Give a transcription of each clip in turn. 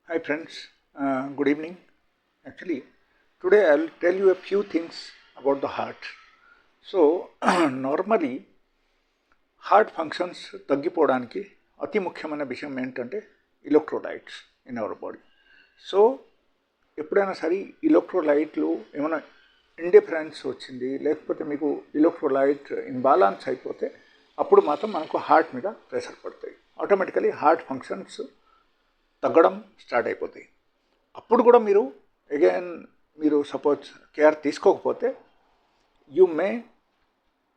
Hi friends, good evening. Actually, today I'll tell you a few things about the heart. So, normally heart functions తగ్గిపోవడానికి అతి ముఖ్యమైన విషయం ఏంటంటే electrolytes in our body. So ఎప్పుడైనా సరే ఎలక్ట్రోలైట్లు ఏమైనా ఇండిఫరెన్స్ వచ్చింది, లేకపోతే మీకు ఎలక్ట్రోలైట్ ఇన్బాలాన్స్ అయిపోతే అప్పుడు మాత్రం మనకు హార్ట్ మీద ప్రెషర్ పడతాయి. ఆటోమేటికలీ హార్ట్ ఫంక్షన్స్ తగ్గడం స్టార్ట్ అయిపోతాయి. అప్పుడు కూడా మీరు సపోజ్ కేర్ తీసుకోకపోతే you may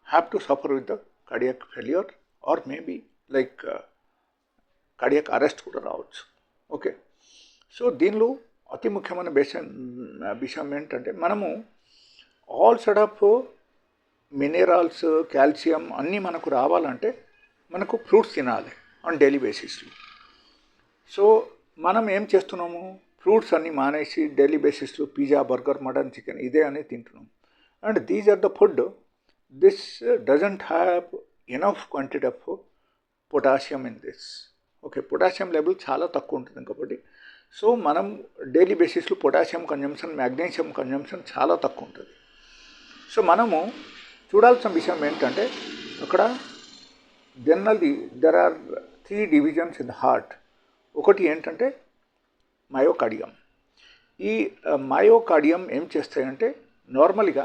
have to suffer with the cardiac failure or maybe like cardiac arrest కూడా రావచ్చు. ఓకే, సో దీనిలో అతి ముఖ్యమైన విషయం ఏంటంటే మనము all set of minerals, calcium అన్నీ మనకు రావాలంటే మనకు ఫ్రూట్స్ తినాలి ఆన్ డైలీ బేసిస్లో. సో మనం ఏం చేస్తున్నాము, ఫ్రూట్స్ అన్నీ మానేసి డైలీ బేసిస్లో పిజ్జా, బర్గర్, మటన్, చికెన్ ఇదే అని తింటున్నాం. And these are the food this doesn't have enough quantity of potassium in this. Okay, potassium level చాలా తక్కువ ఉంటుంది కాబట్టి సో మనం డైలీ బేసిస్లో పొటాషియం కన్జంప్షన్, మ్యాగ్నీషియం కన్జంప్షన్ చాలా తక్కువ ఉంటుంది. సో మనము చూడాల్సిన విషయం ఏంటంటే అక్కడ there are 3 divisions in the heart. ఒకటి ఏంటంటే మయోకార్డియం. ఈ మయోకార్డియం ఏం చేస్తాయంటే నార్మల్గా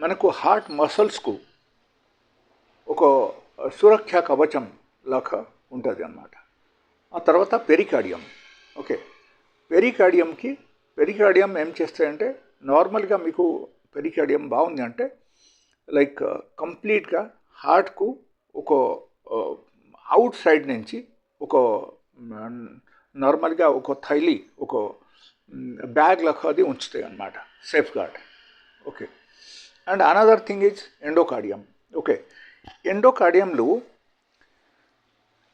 మనకు హార్ట్ మసల్స్కు ఒక సురక్షా కవచం లాగా ఉంటుంది అన్నమాట. ఆ తర్వాత పెరికార్డియం. ఓకే, పెరికార్డియం ఏం చేస్తాయంటే నార్మల్గా మీకు పెరికార్డియం బాగుంది అంటే లైక్ కంప్లీట్గా హార్ట్కు ఒక అవుట్ సైడ్ నుంచి ఒక నార్మల్గా ఒక థైలీ, ఒక బ్యాగ్ లాగా అది ఉంచుతాయి అన్నమాట, safeguard. Okay, and another thing is endocardium. Okay, ఎండోకార్డియంలో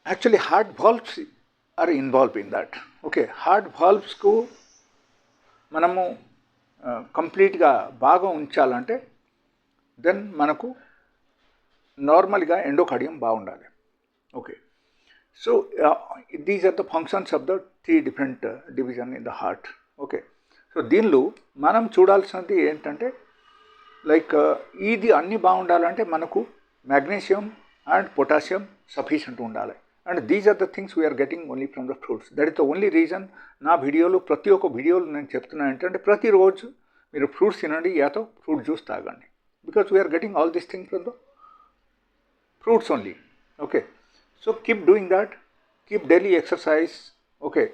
actually heart valves are involve in that. Okay, heart వాల్వ్స్కు మనము కంప్లీట్గా బాగా ఉంచాలంటే దెన్ మనకు నార్మల్గా ఎండోకార్డియం బాగుండాలి. Okay, so these are the functions of the 3 different division in the heart. Okay, so దీనిలో మనం చూడాల్సినది ఏంటంటే లైక్ ఇది అన్నీ బాగుండాలంటే మనకు మ్యాగ్నీషియం అండ్ పొటాషియం సఫిషియంట్ ఉండాలి. And these are the things we're getting only from the fruits. That is the only reason నా వీడియోలో ప్రతి ఒక్క వీడియోలో నేను చెప్తున్నా ఏంటంటే ప్రతిరోజు మీరు ఫ్రూట్స్ తినండి, యాతో ఫ్రూట్ జ్యూస్ తాగండి. Because we are getting all these things from the fruits only. Okay, so keep doing that, keep daily exercise. Okay,